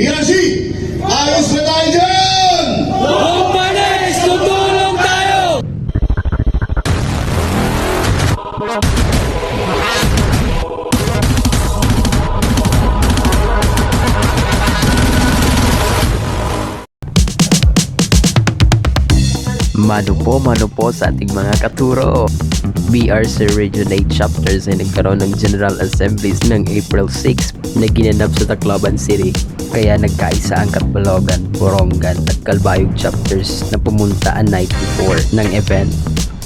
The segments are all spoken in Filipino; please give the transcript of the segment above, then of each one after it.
BRC! Ayos ba tayo dyan? Bumpanes! Tutulong tayo! Mano po sa ating mga katuro. BRC Region 8 chapters ay nagkaroon ng General Assemblies ng April 6 na ginanap sa Tacloban City. Kaya nagkaisa ang Catbalogan, Borongan at Calbayog chapters na pumunta ang night before ng event.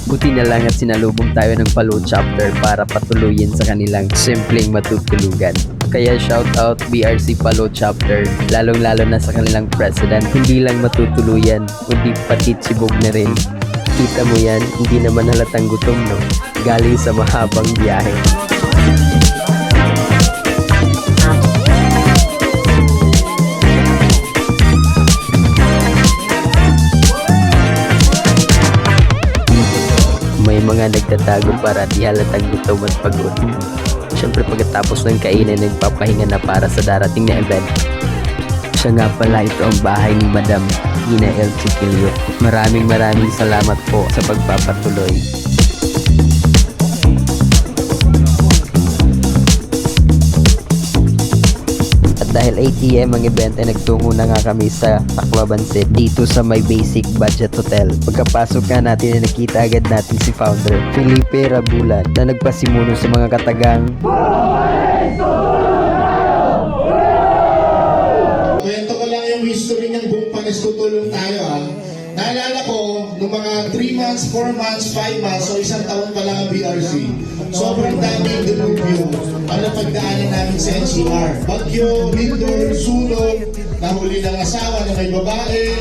Buti na lang at sinalubong tayo ng Palo chapter para patuluyin sa kanilang simpleng matutulugan. Kaya shout out BRC Palo chapter, lalong lalo na sa kanilang president. Hindi lang matutuluyan, kundi pati sibog na rin. Kita mo yan, hindi naman halatang gutom, no? Galing sa mahabang biyahe. May mga nagtatago para di halatang gutom at pagod. Siyempre pagkatapos ng kainan, nagpapahinga na para sa darating na event. Siya nga pala, ito ang bahay ni Madam Ina El Chiquillo. Maraming salamat po sa pagpapatuloy. At dahil 8 PM ang event ay nagtungo na nga kami sa Tacloban City dito sa may basic budget hotel. Pagkapasok nga natin ay nakita agad natin si founder Felipe Rabulan na nagpasimuno sa mga katagang Kwento ko lang yung history ng Bumpanes Tutulong Tayo, ha. Naalala ko, nung mga 3 months, 4 months, 5 months, o isang taon pa lang ang BRC, sobrang daming dilubyo ang napagdaanan namin sa NCR. Bagyo, lindol, sunog, nahuli ng asawa na may babae,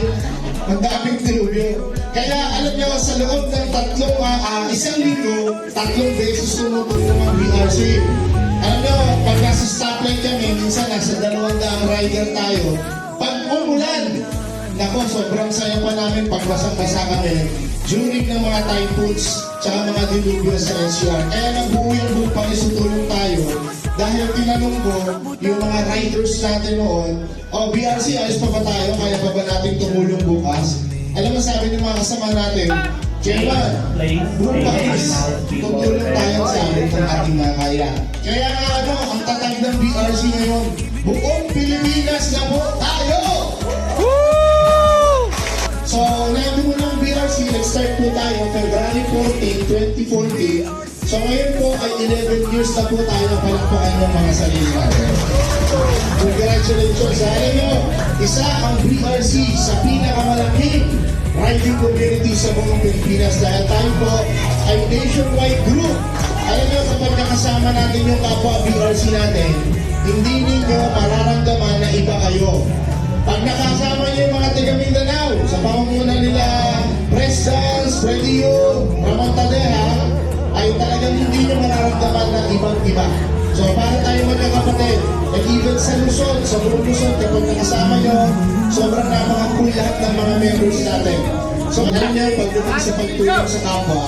ang daming dilubyo. Kaya alam niyo, sa loob ng isang linggo, 3 beses tumutulong ang BRC. Alam niyo, pag nasa stoplight kami, minsan nasa 200 rider tayo. Pag umulan, nako, sobrang saya pa namin pag basang-basa kami during ng mga typhoons tsaka mga dilubyo sa NCR. Kaya nagbuo yung Bumpanes Tutulong Tayo dahil tinanong ko yung mga riders natin noon, BRC, ayos pa ba tayo? Kaya pa ba natin tumulong bukas? Alam mo, sabi ng mga kasama natin, Chairman, Bumpanes tutulong tayo sa amin ng ating mga kaya. Kaya nga ang tatag ng BRC ngayon, buong Pilipinas na po tayo! So, nandun mo ng BRC, nag-start po tayo February 14, 2014. So, ngayon po ay 11 years na po tayo na palakpakan ng mga sarili natin. Congratulations! Alam nyo, isa ang BRC sa pinakamalaking riding community sa buong Pilipinas dahil tayo po ay nationwide group. Alam nyo, kapag nakasama natin yung kapwa BRC natin, hindi ninyo mararamdaman na iba kayo. Pag nakasama niyo yung mga taga Mindanao sa pamumuno nila Prestans, Fredio, Ramon Tadeja, ay talagang hindi niyo mararamdaman na ibang-iba. So para tayo magkakapatid, even sa Luzon, sa buong Luzon, kapag nakasama niyo, sobrang napaka-cool lahat ng mga members natin. So alam niyo, pagdating sa pagtulong sa kapwa,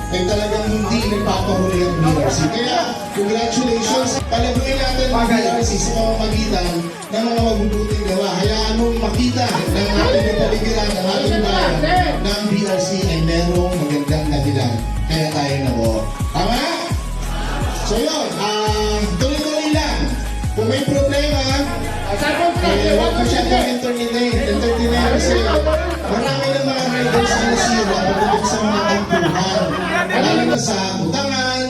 ay talagang hindi nagpapahuli ang BRC. Kaya, congratulations! Palaguin natin ang BRC sa pamamagitan ng mga mabubuting gawa. Hayaan mong makita ng ating kapaligiran, ng ating bayan, na ang BRC ay merong magandang dahilan. Kaya tayo nabuo. Tama? So yun, tuloy-tuloy lang. Kung may problema, huwag mo siya entertainer kasi marami ng mga riders na nasira pagdating sa mga tampuhan. Lalo na sa utangan,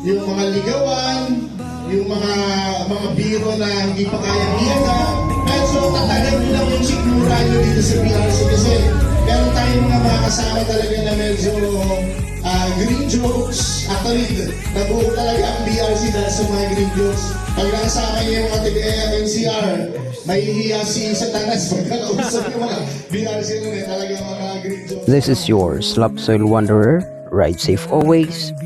yung mga ligawan, yung mga biro na hindi pa kayang iyaga. Kaya so tatagal mo lang yung sigura nyo dito sa BRC kasi meron tayong mga kasama talaga na medyo green jokes. Actually, nabuo talaga ang BRC dahil sa mga green jokes. Pag nakasama niya yung mga taga-NCR, mahihiya si Satanas pagkakausap yung mga BRC nun talaga mga green jokes. This is your Slopsoil Wanderer. Ride safe always.